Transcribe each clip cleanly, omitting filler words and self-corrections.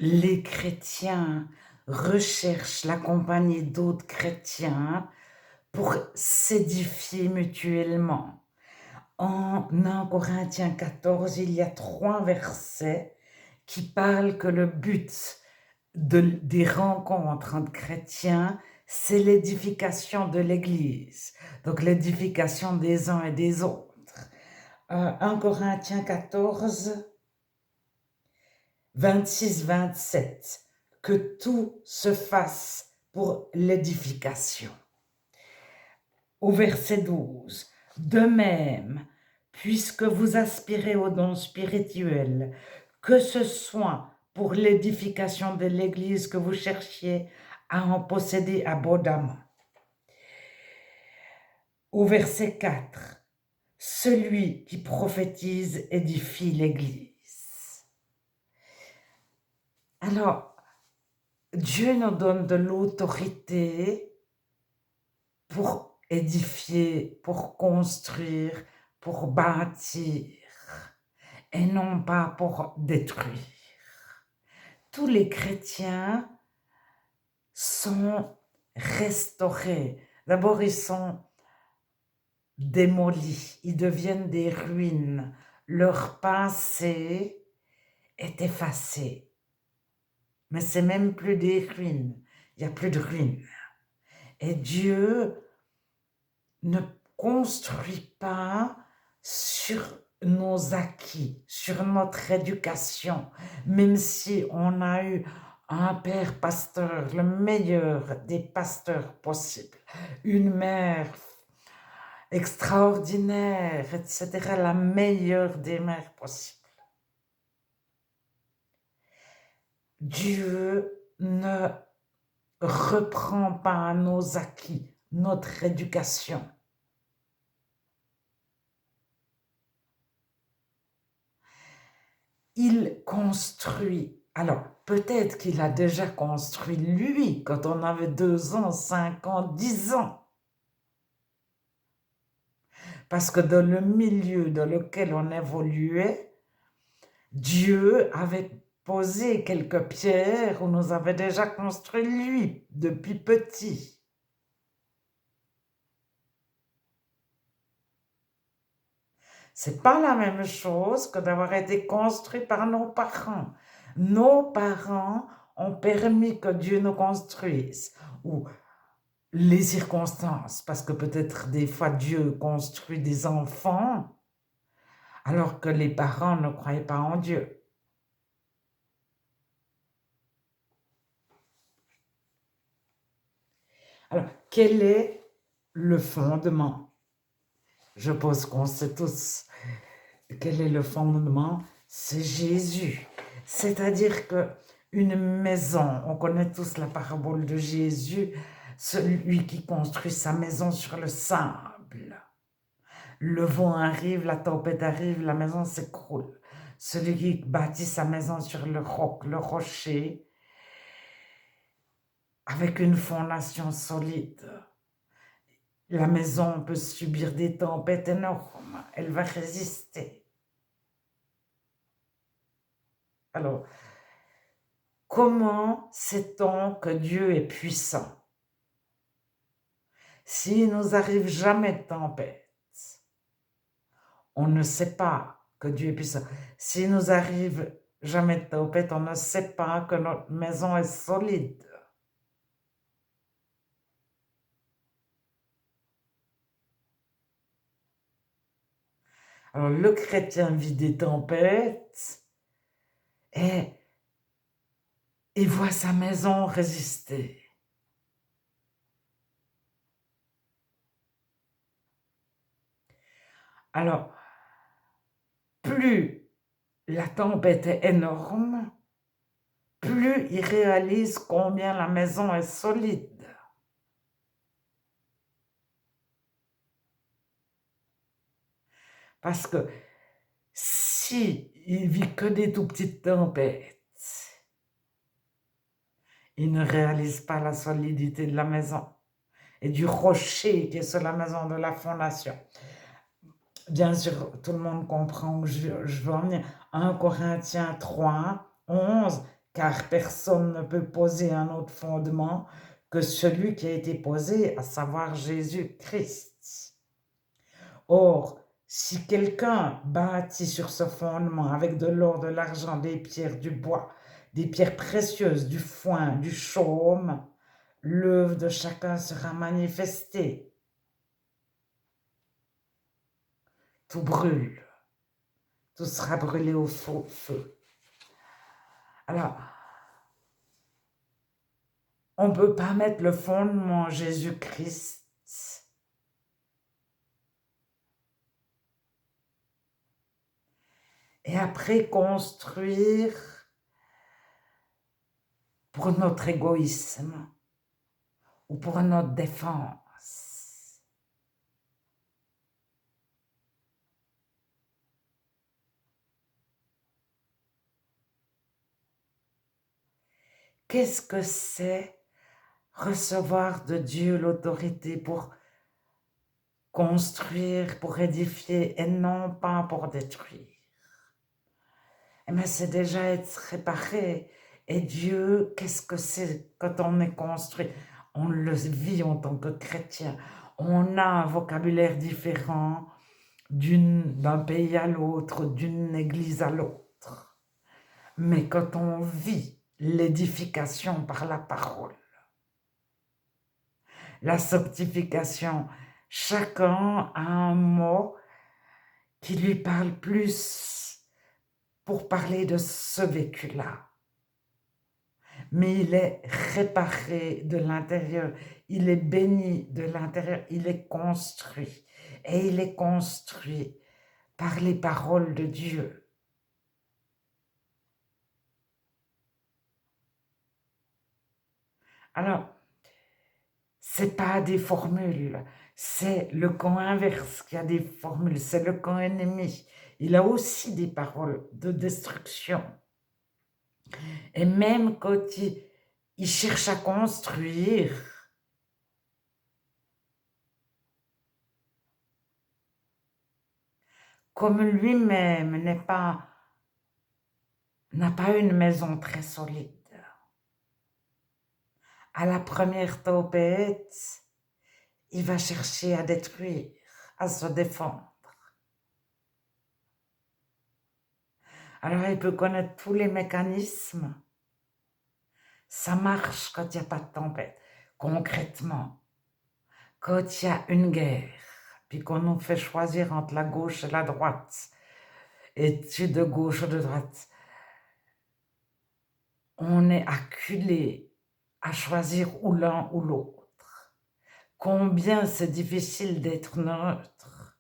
les chrétiens recherchent la compagnie d'autres chrétiens pour s'édifier mutuellement. En 1 Corinthiens 14, il y a 3 versets qui parlent que le but des rencontres entre chrétiens, c'est l'édification de l'Église, donc l'édification des uns et des autres. 1 Corinthiens 14, 26-27, que tout se fasse pour l'édification. Au verset 12, de même, puisque vous aspirez aux dons spirituels, que ce soit pour l'édification de l'Église que vous cherchiez à en posséder abondamment. Au verset 4, celui qui prophétise édifie l'Église. Alors, Dieu nous donne de l'autorité pour édifier, pour construire, pour bâtir, et non pas pour détruire. Tous les chrétiens sont restaurés. D'abord, ils sont démolis, ils deviennent des ruines. Leur passé est effacé. Mais c'est même plus des ruines, il n'y a plus de ruines. Et Dieu ne construit pas sur nos acquis, sur notre éducation, même si on a eu un père pasteur, le meilleur des pasteurs possibles, une mère extraordinaire, etc., la meilleure des mères possibles. Dieu ne reprend pas nos acquis, notre éducation. Il construit. Alors, peut-être qu'il a déjà construit lui quand on avait 2 ans, 5 ans, 10 ans. Parce que dans le milieu dans lequel on évoluait, Dieu avait posé quelques pierres ou nous avait déjà construit lui depuis petit. C'est pas la même chose que d'avoir été construit par nos parents. Nos parents ont permis que Dieu nous construise, ou les circonstances, parce que peut-être des fois Dieu construit des enfants alors que les parents ne croyaient pas en Dieu. Alors, quel est le fondement? Je pense qu'on sait tous quel est le fondement, c'est Jésus. C'est-à-dire que une maison, on connaît tous la parabole de Jésus, celui qui construit sa maison sur le sable. Le vent arrive, la tempête arrive, la maison s'écroule. Celui qui bâtit sa maison sur le roc, le rocher, avec une fondation solide. La maison peut subir des tempêtes énormes, elle va résister. Alors, comment sait-on que Dieu est puissant? S'il nous arrive jamais de tempête, on ne sait pas que Dieu est puissant. S'il nous arrive jamais de tempête, on ne sait pas que notre maison est solide. Alors, le chrétien vit des tempêtes et il voit sa maison résister. Alors, plus la tempête est énorme, plus il réalise combien la maison est solide. Parce que si il vit que des tout petites tempêtes, il ne réalise pas la solidité de la maison et du rocher qui est sur la maison, de la fondation. Bien sûr, tout le monde comprend où je veux en venir. 1 Corinthiens 3, 11, car personne ne peut poser un autre fondement que celui qui a été posé, à savoir Jésus-Christ. Or, si quelqu'un bâtit sur ce fondement avec de l'or, de l'argent, des pierres, du bois, des pierres précieuses, du foin, du chaume, l'œuvre de chacun sera manifestée. Tout brûle, tout sera brûlé au feu. Alors, on ne peut pas mettre le fondement Jésus-Christ et après construire pour notre égoïsme ou pour notre défense. Qu'est-ce que c'est recevoir de Dieu l'autorité pour construire, pour édifier et non pas pour détruire? Eh bien, c'est déjà être réparé. Et Dieu, qu'est-ce que c'est quand on est construit? On le vit en tant que chrétien. On a un vocabulaire différent d'un pays à l'autre, d'une église à l'autre. Mais quand on vit l'édification par la parole, la sanctification, chacun a un mot qui lui parle plus pour parler de ce vécu-là. Mais il est réparé de l'intérieur, il est béni de l'intérieur, il est construit. Et il est construit par les paroles de Dieu. Alors, c'est pas des formules, c'est le camp inverse qui a des formules, c'est le camp ennemi. Il a aussi des paroles de destruction. Et même quand il cherche à construire, comme lui-même n'a pas une maison très solide, à la première tempête, il va chercher à détruire, à se défendre. Alors il peut connaître tous les mécanismes. Ça marche quand il n'y a pas de tempête. Concrètement, quand il y a une guerre, puis qu'on nous fait choisir entre la gauche et la droite, et tu de gauche ou de droite, on est acculé à choisir ou l'un ou l'autre. Combien c'est difficile d'être neutre.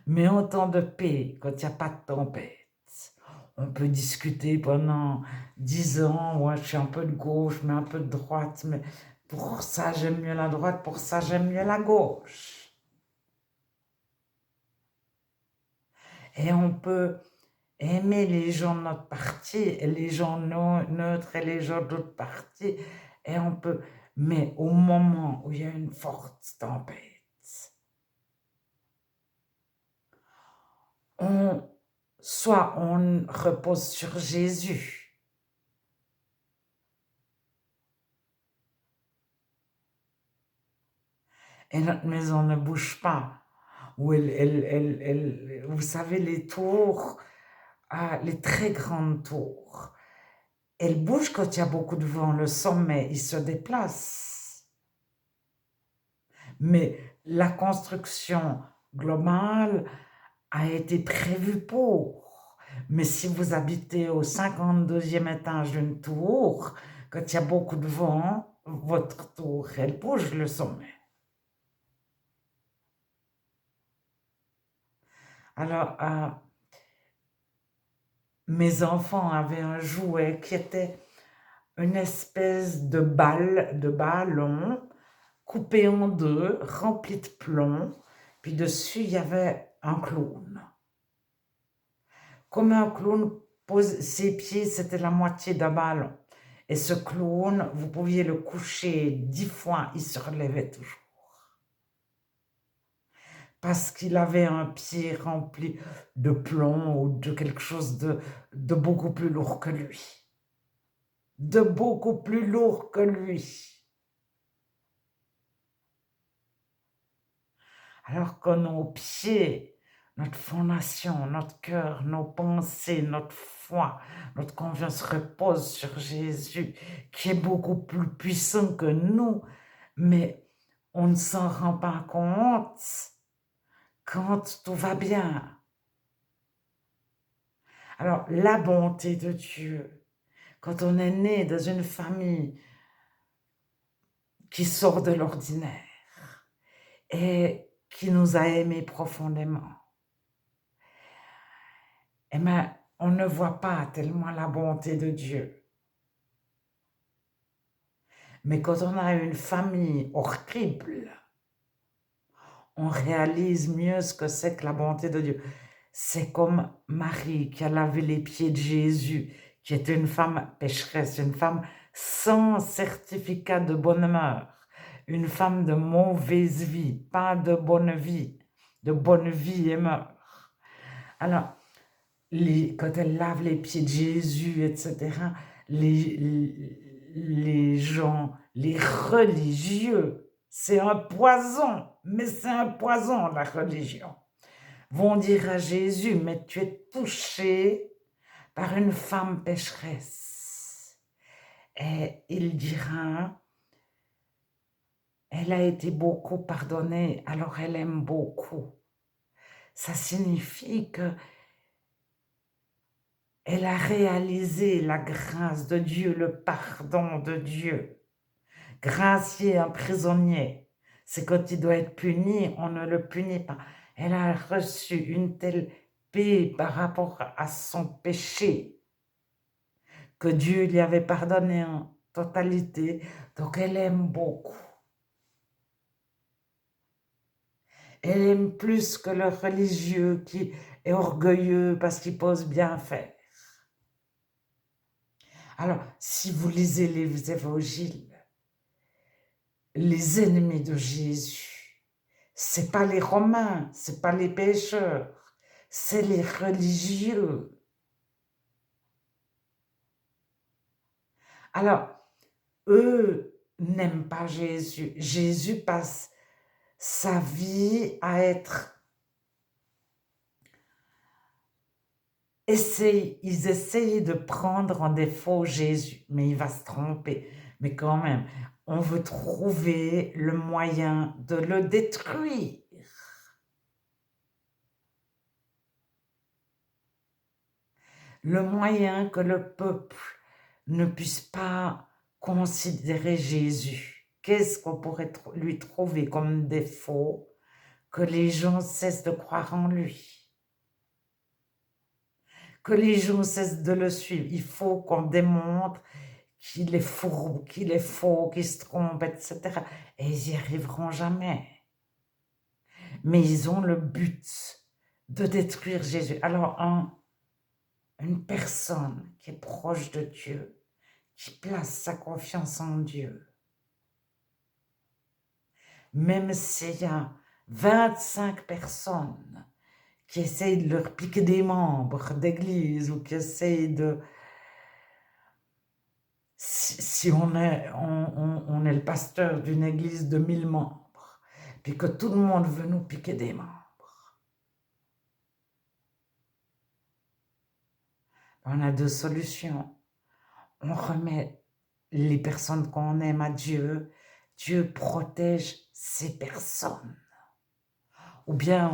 Mais en temps de paix, quand il n'y a pas de tempête, on peut discuter pendant 10 ans, ouais, je suis un peu de gauche, mais un peu de droite, mais pour ça j'aime mieux la droite, pour ça j'aime mieux la gauche. Et on peut aimer les gens de notre parti, et les gens neutres et les gens d'autres partis, et on peut, mais au moment où il y a une forte tempête, soit on repose sur Jésus, et notre maison ne bouge pas. Ou vous savez, les tours, les très grandes tours, elles bougent quand il y a beaucoup de vent. Le sommet, il se déplace. Mais la construction globale a été prévue pour. Mais si vous habitez au 52e étage d'une tour, quand il y a beaucoup de vent, votre tour, elle bouge le sommet. Alors, mes enfants avaient un jouet qui était une espèce de ballon coupé en deux, rempli de plomb, puis dessus il y avait un clown. Comme un clown pose ses pieds, c'était la moitié d'un ballon. Et ce clown, vous pouviez le coucher 10 fois, il se relevait toujours. parce qu'il avait un pied rempli de plomb ou de quelque chose de beaucoup plus lourd que lui. De beaucoup plus lourd que lui. Alors que nos pieds, notre fondation, notre cœur, nos pensées, notre foi, notre confiance repose sur Jésus, qui est beaucoup plus puissant que nous, mais on ne s'en rend pas compte quand tout va bien. Alors, la bonté de Dieu, quand on est né dans une famille qui sort de l'ordinaire et qui nous a aimés profondément, eh bien, on ne voit pas tellement la bonté de Dieu. Mais quand on a une famille horrible, on réalise mieux ce que c'est que la bonté de Dieu. C'est comme Marie qui a lavé les pieds de Jésus, qui était une femme pécheresse, une femme sans certificat de bonne mœur, une femme de mauvaise vie, pas de bonne vie et mœur. Alors, quand elle lave les pieds de Jésus, etc., les gens, les religieux, c'est un poison, mais c'est un poison, la religion, vont dire à Jésus, mais tu es touché par une femme pécheresse. Et il dira, elle a été beaucoup pardonnée, alors elle aime beaucoup. Ça signifie que elle a réalisé la grâce de Dieu, le pardon de Dieu. Gracier un prisonnier, c'est quand il doit être puni, on ne le punit pas. Elle a reçu une telle paix par rapport à son péché que Dieu lui avait pardonné en totalité, donc elle aime beaucoup. Elle aime plus que le religieux qui est orgueilleux parce qu'il pose bien faire. Alors, si vous lisez les évangiles, les ennemis de Jésus, c'est pas les Romains, c'est pas les pécheurs, c'est les religieux. Alors, eux n'aiment pas Jésus. Jésus passe sa vie à être... Ils essayent de prendre en défaut Jésus, mais il va se tromper. Mais quand même, on veut trouver le moyen de le détruire. Le moyen que le peuple ne puisse pas considérer Jésus. Qu'est-ce qu'on pourrait lui trouver comme défaut que les gens cessent de croire en lui? Que les gens cessent de le suivre. Il faut qu'on démontre qu'il est fourbe, qu'il est faux, qu'il se trompe, etc. Et ils n'y arriveront jamais. Mais ils ont le but de détruire Jésus. Alors, une personne qui est proche de Dieu, qui place sa confiance en Dieu, même s'il y a 25 personnes qui essayent de leur piquer des membres d'église ou qui essayent de... Si on est le pasteur d'une église de 1000 membres, puis que tout le monde veut nous piquer des membres, on a deux solutions. On remet les personnes qu'on aime à Dieu. Dieu protège ces personnes. Ou bien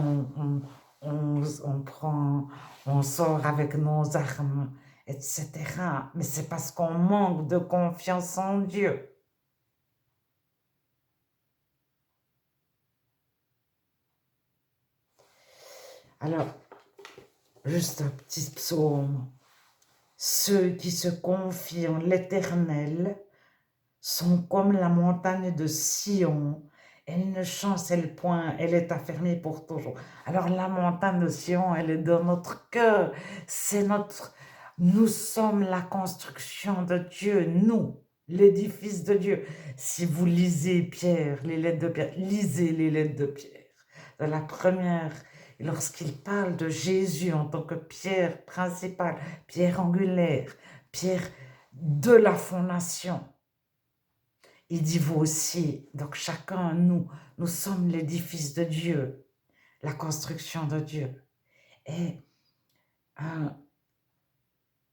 on sort avec nos armes, etc. Mais c'est parce qu'on manque de confiance en Dieu. Alors, juste un petit psaume. Ceux qui se confient en l'Éternel sont comme la montagne de Sion. Elle ne chancelle point, elle est affermie pour toujours. Alors la montagne de Sion, elle est dans notre cœur. Nous sommes la construction de Dieu, nous, l'édifice de Dieu. Si vous lisez Pierre, les lettres de Pierre, lisez les lettres de Pierre. de la première. Et lorsqu'il parle de Jésus en tant que pierre principale, pierre angulaire, pierre de la fondation, il dit vous aussi, donc chacun, nous sommes l'édifice de Dieu, la construction de Dieu. Et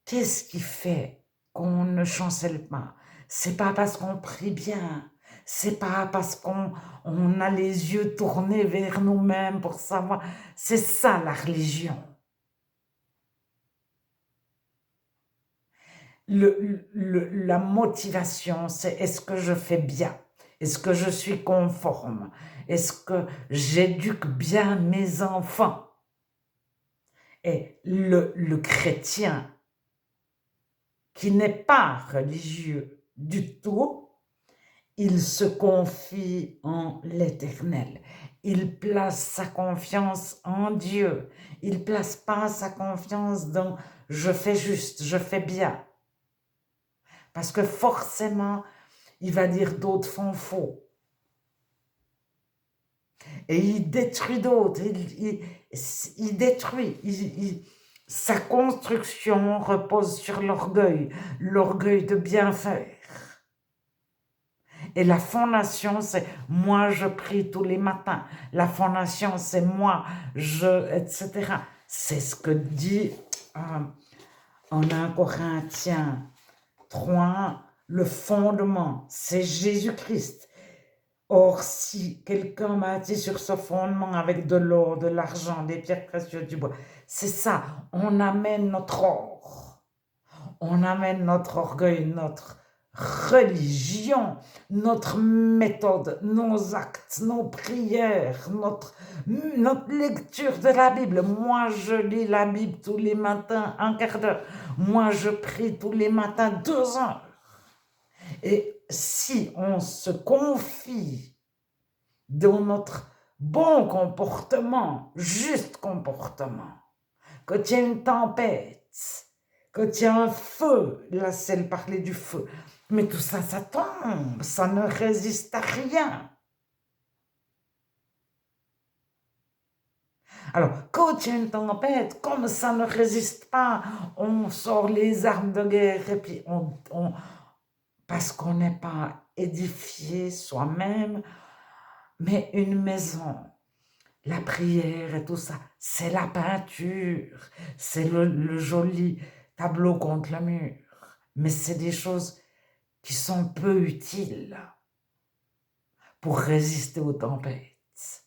qu'est-ce qui fait qu'on ne chancelle pas? C'est pas parce qu'on prie bien, c'est pas parce qu'on a les yeux tournés vers nous-mêmes pour savoir. C'est ça la religion. La motivation, c'est est-ce que je fais bien? Est-ce que je suis conforme? Est-ce que j'éduque bien mes enfants? Et le chrétien qui n'est pas religieux du tout, il se confie en l'Éternel. Il place sa confiance en Dieu. Il ne place pas sa confiance dans « je fais juste, je fais bien ». Parce que forcément, il va dire d'autres font faux. Et il détruit d'autres. Il détruit. Sa construction repose sur l'orgueil de bien faire. Et la fondation, c'est moi, je prie tous les matins. La fondation, c'est moi, etc. C'est ce que dit en 1 Corinthiens 3, le fondement, c'est Jésus-Christ. Or, si quelqu'un bâtit sur ce fondement avec de l'or, de l'argent, des pierres précieuses, du bois, c'est ça, on amène notre or, on amène notre orgueil, notre religion, notre méthode, nos actes, nos prières, notre lecture de la Bible. Moi, je lis la Bible tous les matins, un quart d'heure. Moi, je prie tous les matins 2 heures. Et si on se confie dans notre bon comportement, juste comportement, quand il y a une tempête, quand il y a un feu, là c'est le parler du feu, mais tout ça, ça tombe, ça ne résiste à rien. Alors, quand il y a une tempête, comme ça ne résiste pas, on sort les armes de guerre et puis parce qu'on n'est pas édifié soi-même, mais une maison, la prière et tout ça, c'est la peinture, c'est le joli tableau contre le mur, mais c'est des choses qui sont peu utiles pour résister aux tempêtes.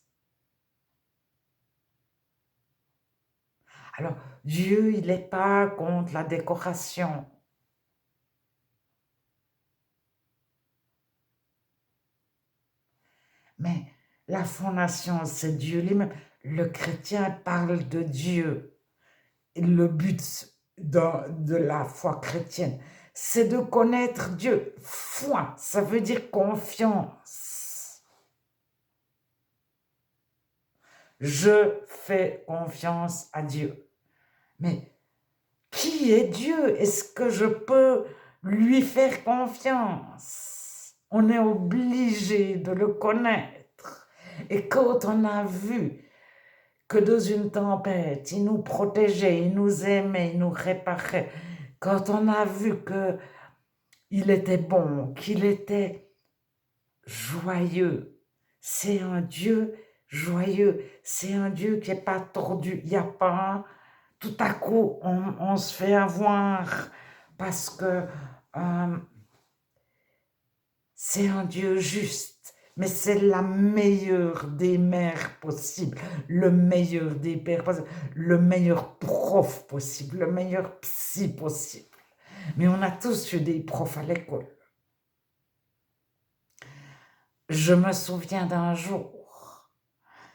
Alors, Dieu, il n'est pas contre la décoration. Mais la fondation, c'est Dieu lui-même. Le chrétien parle de Dieu. Et le but de la foi chrétienne, c'est de connaître Dieu. Foi, ça veut dire confiance. Je fais confiance à Dieu. Mais qui est Dieu? Est-ce que je peux lui faire confiance? On est obligé de le connaître. Et quand on a vu que dans une tempête, il nous protégeait, il nous aimait, il nous réparait, quand on a vu qu'il était bon, qu'il était joyeux, c'est un Dieu joyeux, c'est un Dieu qui n'est pas tordu, il n'y a pas, tout à coup, on se fait avoir parce que c'est un Dieu juste, mais c'est la meilleure des mères possibles, le meilleur des pères possibles, le meilleur prof possible, le meilleur psy possible. Mais on a tous eu des profs à l'école. Je me souviens d'un jour,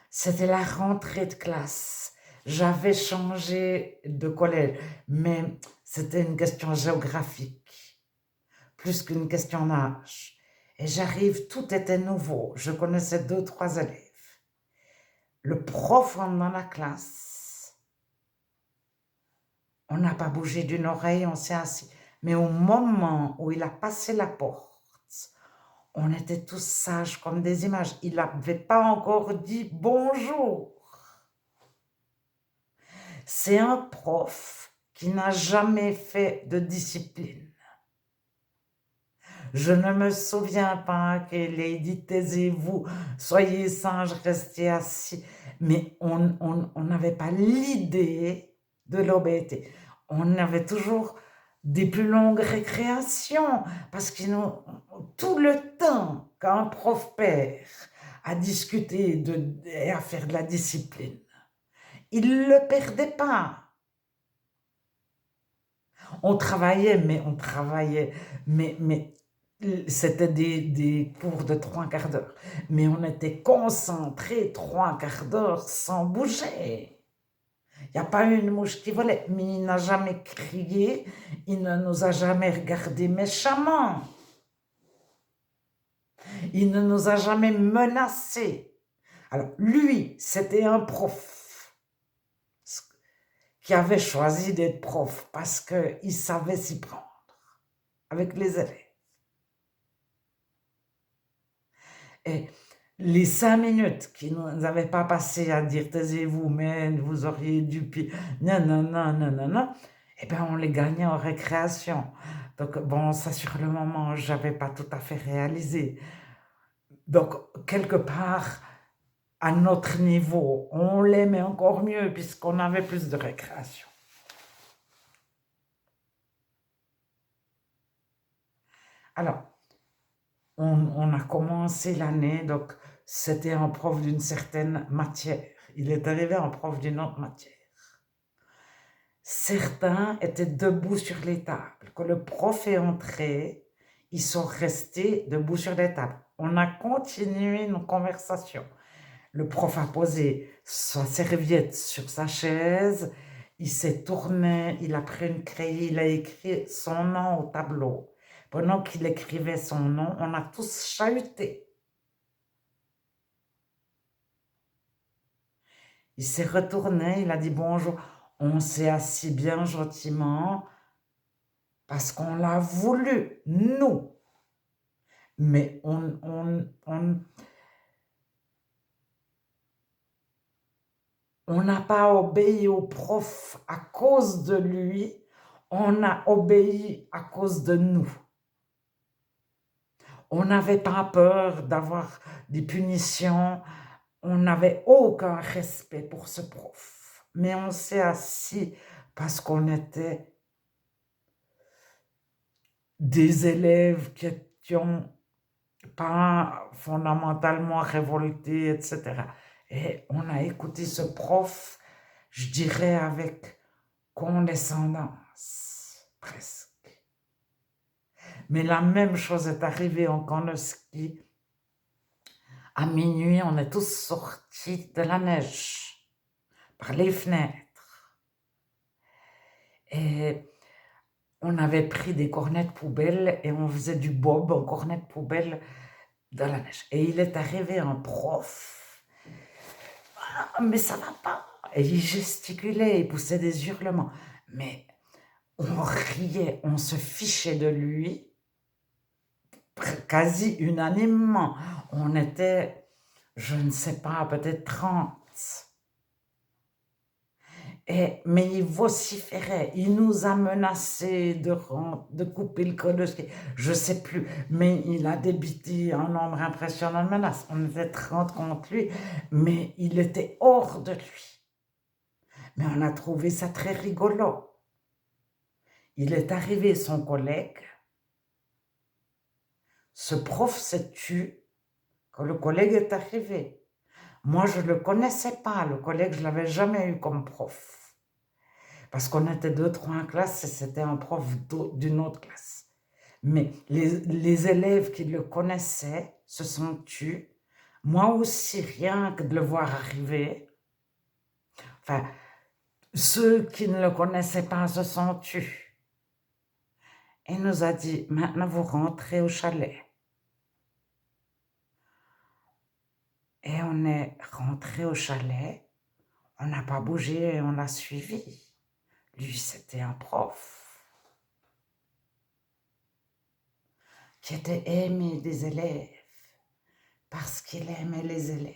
c'était la rentrée de classe. J'avais changé de collège, mais c'était une question géographique, plus qu'une question d'âge. Et j'arrive, tout était nouveau. Je connaissais 2, 3 élèves. Le prof rentre dans la classe. On n'a pas bougé d'une oreille, on s'est assis. Mais au moment où il a passé la porte, On était tous sages comme des images. Il n'avait pas encore dit bonjour. C'est un prof qui n'a jamais fait de discipline. Je ne me souviens pas qu'il ait dit taisez-vous, soyez sages, restez assis. Mais on n'avait pas l'idée de l'obéité. On avait toujours des plus longues récréations parce que tout le temps qu'un prof perd à discuter et à faire de la discipline, il ne le perdait pas. On travaillait, mais c'était des cours de 3/4 d'heure. Mais on était concentrés 3/4 d'heure sans bouger. Il n'y a pas une mouche qui volait, mais il n'a jamais crié, il ne nous a jamais regardé méchamment. Il ne nous a jamais menacés. Alors, lui, c'était un prof qui avait choisi d'être prof parce qu'il savait s'y prendre avec les élèves. Et les 5 minutes qui nous avaient pas passé à dire taisez-vous, mais vous auriez dû, non, non, non, non, non, non, eh bien on les gagnait en récréation. Donc bon, ça sur le moment, j'avais pas tout à fait réalisé. Donc quelque part, à notre niveau, on l'aimait encore mieux puisqu'on avait plus de récréation. Alors, on a commencé l'année, donc c'était un prof d'une certaine matière. Il est arrivé un prof d'une autre matière. Certains étaient debout sur les tables. Quand le prof est entré, ils sont restés debout sur les tables. On a continué nos conversations. Le prof a posé sa serviette sur sa chaise, il s'est tourné, il a pris une craie, il a écrit son nom au tableau. Pendant qu'il écrivait son nom, on a tous chahuté. Il s'est retourné, il a dit bonjour. On s'est assis bien gentiment parce qu'on l'a voulu, nous. Mais on n'a pas obéi au prof à cause de lui, on a obéi à cause de nous. On n'avait pas peur d'avoir des punitions, on n'avait aucun respect pour ce prof. Mais on s'est assis parce qu'on était des élèves qui étions pas fondamentalement révoltés, etc. Et on a écouté ce prof, je dirais avec condescendance, presque. Mais la même chose est arrivée en Konoski. À minuit, on est tous sortis de la neige par les fenêtres. Et on avait pris des cornets de poubelle et on faisait du bob en cornet de poubelle dans la neige. Et il est arrivé un prof. Ah, mais ça va pas. Et il gesticulait, il poussait des hurlements. Mais on riait, on se fichait de lui. Quasi unanimement. On était, je ne sais pas, peut-être 30. Mais il vociférait, il nous a menacés de couper le col de ski, je ne sais plus, mais il a débité un nombre impressionnant de menaces. On était 30 contre lui, mais il était hors de lui. Mais on a trouvé ça très rigolo. Il est arrivé son collègue, ce prof s'est tu quand le collègue est arrivé. Moi, je ne le connaissais pas, le collègue, je ne l'avais jamais eu comme prof. Parce qu'on était 2-3 en classe et c'était un prof d'une autre classe. Mais les élèves qui le connaissaient se sont tus. Moi aussi, rien que de le voir arriver. Enfin, ceux qui ne le connaissaient pas se sont tus. Il nous a dit, maintenant vous rentrez au chalet. Et on est rentré au chalet, on n'a pas bougé et on l'a suivi. Lui, c'était un prof qui était aimé des élèves parce qu'il aimait les élèves.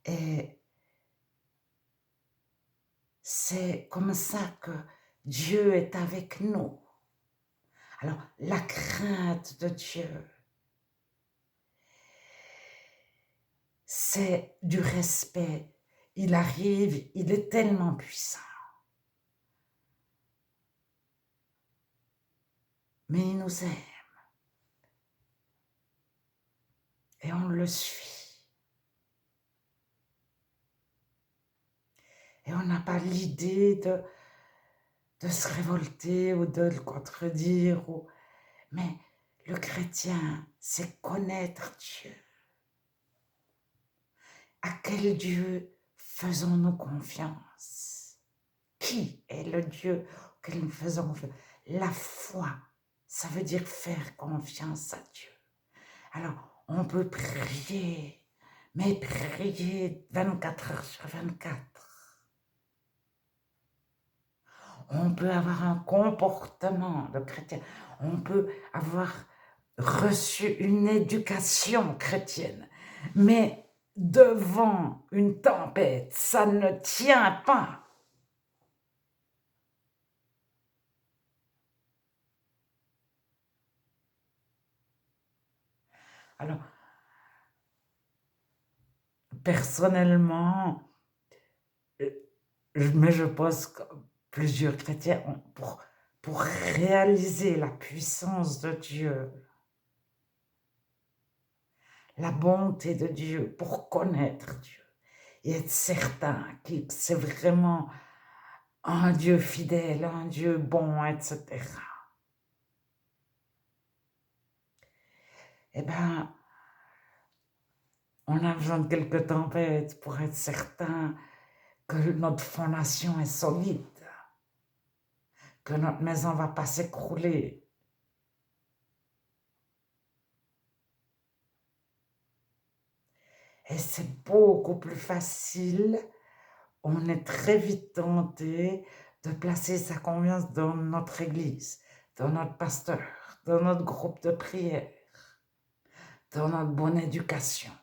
Et c'est comme ça que Dieu est avec nous. Alors, la crainte de Dieu, c'est du respect. Il arrive, il est tellement puissant. Mais il nous aime. Et on le suit. Et on n'a pas l'idée de se révolter ou de le contredire. Mais le chrétien, c'est connaître Dieu. À quel Dieu faisons-nous confiance? Qui est le Dieu auquel nous faisons confiance? La foi, ça veut dire faire confiance à Dieu. Alors, on peut prier, mais prier 24 heures sur 24. On peut avoir un comportement de chrétien. On peut avoir reçu une éducation chrétienne. Mais devant une tempête, ça ne tient pas. Alors, personnellement, mais je pense que plusieurs chrétiens, pour réaliser la puissance de Dieu, la bonté de Dieu, pour connaître Dieu et être certain que c'est vraiment un Dieu fidèle, un Dieu bon, etc. Eh bien, on a besoin de quelques tempêtes pour être certain que notre fondation est solide, que notre maison ne va pas s'écrouler. Et c'est beaucoup plus facile, on est très vite tenté de placer sa confiance dans notre église, dans notre pasteur, dans notre groupe de prière, dans notre bonne éducation,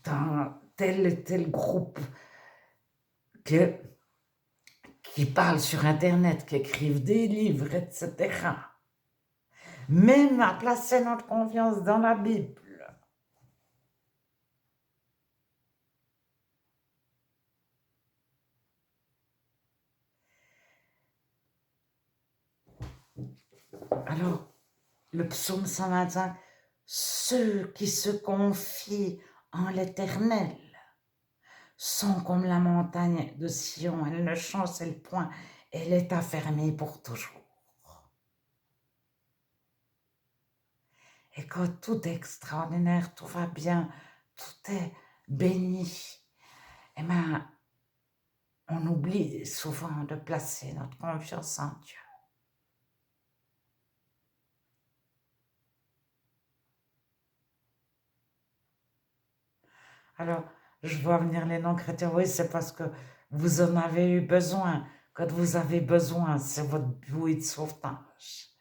dans tel et tel groupe qui parlent sur Internet, qui écrivent des livres, etc. Même à placer notre confiance dans la Bible. Alors, le psaume 125, ceux qui se confient en l'Éternel sont comme la montagne de Sion, elle ne chancelle point, elle est affermie pour toujours. Et quand tout est extraordinaire, tout va bien, tout est béni, eh bien, on oublie souvent de placer notre confiance en Dieu. Alors, je vois venir les non-chrétiens, oui, c'est parce que vous en avez eu besoin. Quand vous avez besoin, c'est votre bouée de sauvetage.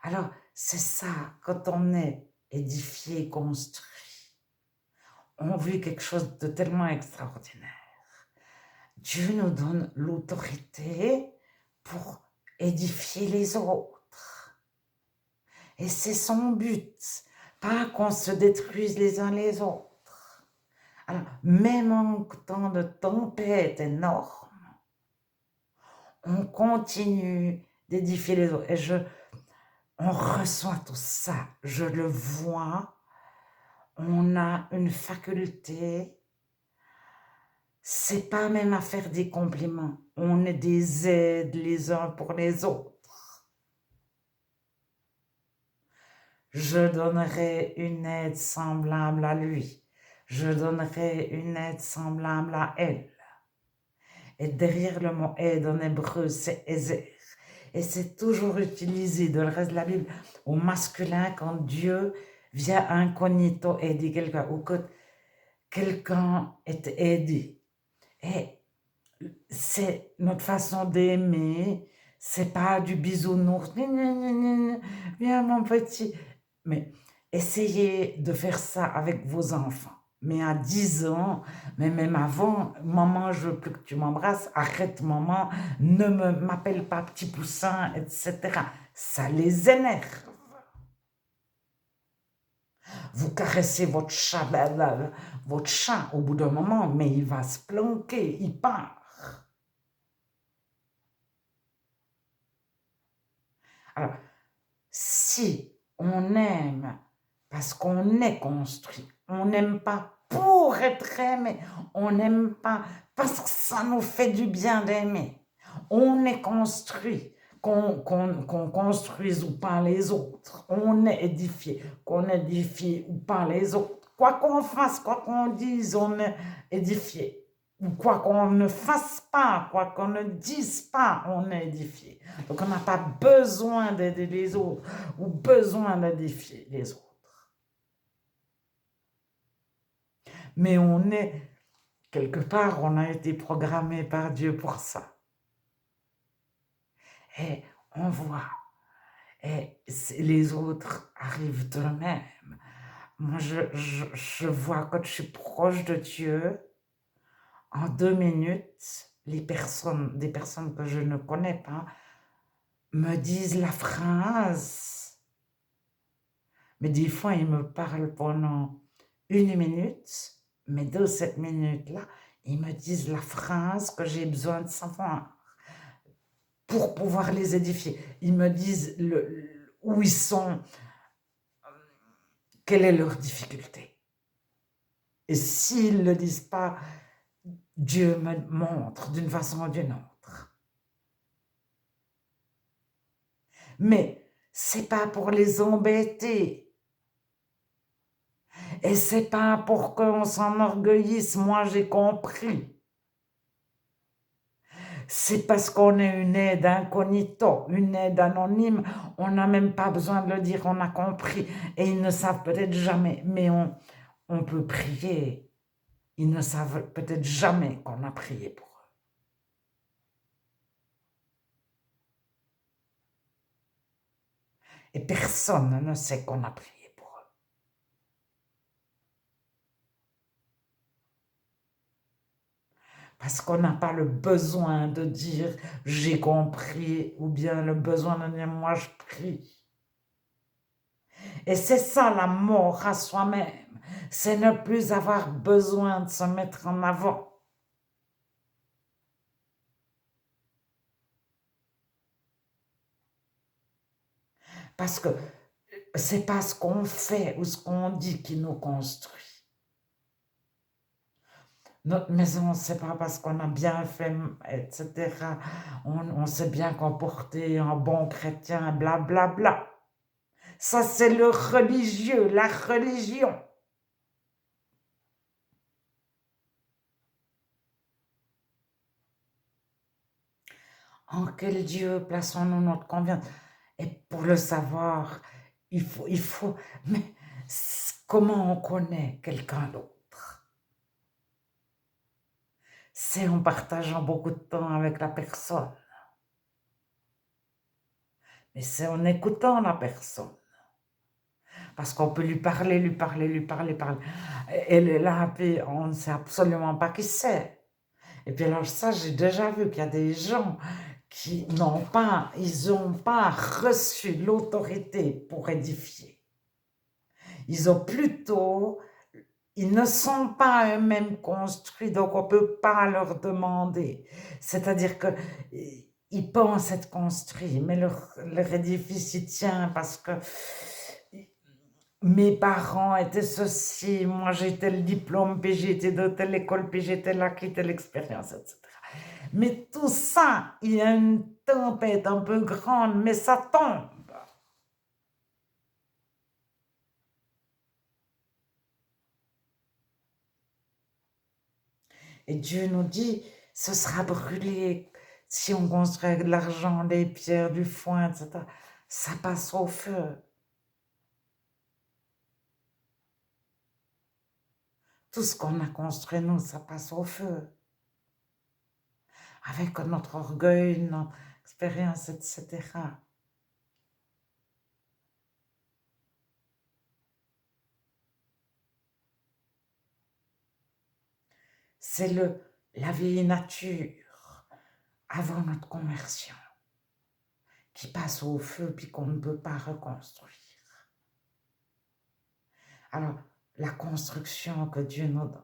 Alors, c'est ça, quand on est édifié, construit, on vit quelque chose de tellement extraordinaire. Dieu nous donne l'autorité pour édifier les autres. Et c'est son but, pas qu'on se détruise les uns les autres. Alors, même en temps de tempête énorme, on continue d'édifier les autres. Et on reçoit tout ça, je le vois, on a une faculté, c'est pas même à faire des compliments, on est des aides les uns pour les autres. Je donnerai une aide semblable à lui, je donnerai une aide semblable à elle. Et derrière le mot aide en hébreu, c'est Ezer. Et c'est toujours utilisé dans le reste de la Bible au masculin quand Dieu vient incognito aider quelqu'un ou que quelqu'un est aidé. Et c'est notre façon d'aimer, C'est pas du bisounours. Gna, gna, gna, gna, gna. Viens, mon petit. Mais essayez de faire ça avec vos enfants. Mais à 10 ans, mais même avant, maman, je veux plus que tu m'embrasses, arrête maman, ne m'appelle pas petit poussin, etc. Ça les énerve. Vous caressez votre chat, votre chat au bout d'un moment, mais il va se planquer, il part. Alors, si on aime parce qu'on est construit, on n'aime pas pour être aimé, on n'aime pas parce que ça nous fait du bien d'aimer. On est construit, qu'on construise ou pas les autres. On est édifié, qu'on édifie ou pas les autres. Quoi qu'on fasse, quoi qu'on dise, on est édifié. Ou quoi qu'on ne fasse pas, quoi qu'on ne dise pas, on est édifié. Donc on n'a pas besoin d'aider les autres ou besoin d'édifier les autres. Mais on est, quelque part, on a été programmé par Dieu pour ça. Et on voit, et les autres arrivent d'eux-mêmes. Moi, je vois quand je suis proche de Dieu, en 2 minutes, des personnes que je ne connais pas, me disent la phrase, mais des fois, ils me parlent pendant 1 minute, mais de cette minute-là, ils me disent la phrase que j'ai besoin de savoir pour pouvoir les édifier. Ils me disent où ils sont, quelle est leur difficulté. Et s'ils ne le disent pas, Dieu me montre d'une façon ou d'une autre. Mais c'est pas pour les embêter. Et c'est pas pour qu'on s'enorgueillisse, moi j'ai compris. C'est parce qu'on est une aide incognito, une aide anonyme, on n'a même pas besoin de le dire, on a compris. Et ils ne savent peut-être jamais, mais on peut prier. Ils ne savent peut-être jamais qu'on a prié pour eux. Et personne ne sait qu'on a prié pour eux. Parce qu'on n'a pas le besoin de dire « j'ai compris » ou bien le besoin de dire « moi je prie ». Et c'est ça la mort à soi-même, c'est ne plus avoir besoin de se mettre en avant. Parce que c'est pas ce qu'on fait ou ce qu'on dit qui nous construit. Notre maison, c'est pas parce qu'on a bien fait, etc. On s'est bien comporté, un bon chrétien, blablabla. Bla, bla. Ça, c'est le religieux, la religion. En quel Dieu plaçons-nous notre confiance? Et pour le savoir, il faut, mais comment on connaît quelqu'un d'autre? C'est en partageant beaucoup de temps avec la personne. Mais c'est en écoutant la personne. Parce qu'on peut lui parler. Elle est là, puis on ne sait absolument pas qui c'est. Et puis alors ça, j'ai déjà vu qu'il y a des gens qui ils n'ont pas reçu l'autorité pour édifier. Ils ne sont pas eux-mêmes construits, donc on ne peut pas leur demander. C'est-à-dire que ils pensent être construits, mais leur édifice y tient parce que mes parents étaient ceci, moi j'ai tel diplôme, puis j'ai été de telle école, puis j'ai telle acquis, telle expérience, etc. Mais tout ça, il y a une tempête un peu grande, mais ça tombe. Et Dieu nous dit, ce sera brûlé si on construit avec de l'argent, des pierres, du foin, etc. Ça passe au feu. Tout ce qu'on a construit, nous, ça passe au feu. Avec notre orgueil, expériences, etc. C'est la vieille nature avant notre conversion qui passe au feu puis qu'on ne peut pas reconstruire. Alors, la construction que Dieu nous donne,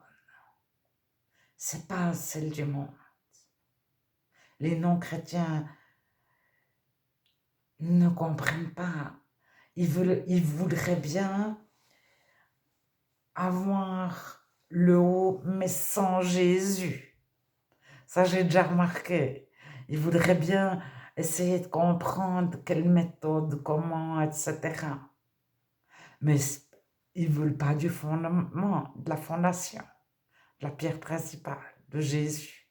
c'est pas celle du monde. Les non-chrétiens ne comprennent pas. Ils voudraient bien avoir le haut, mais sans Jésus. Ça, j'ai déjà remarqué. Ils voudraient bien essayer de comprendre quelle méthode, comment, etc. Mais ils ne veulent pas du fondement, de la fondation, de la pierre principale, de Jésus.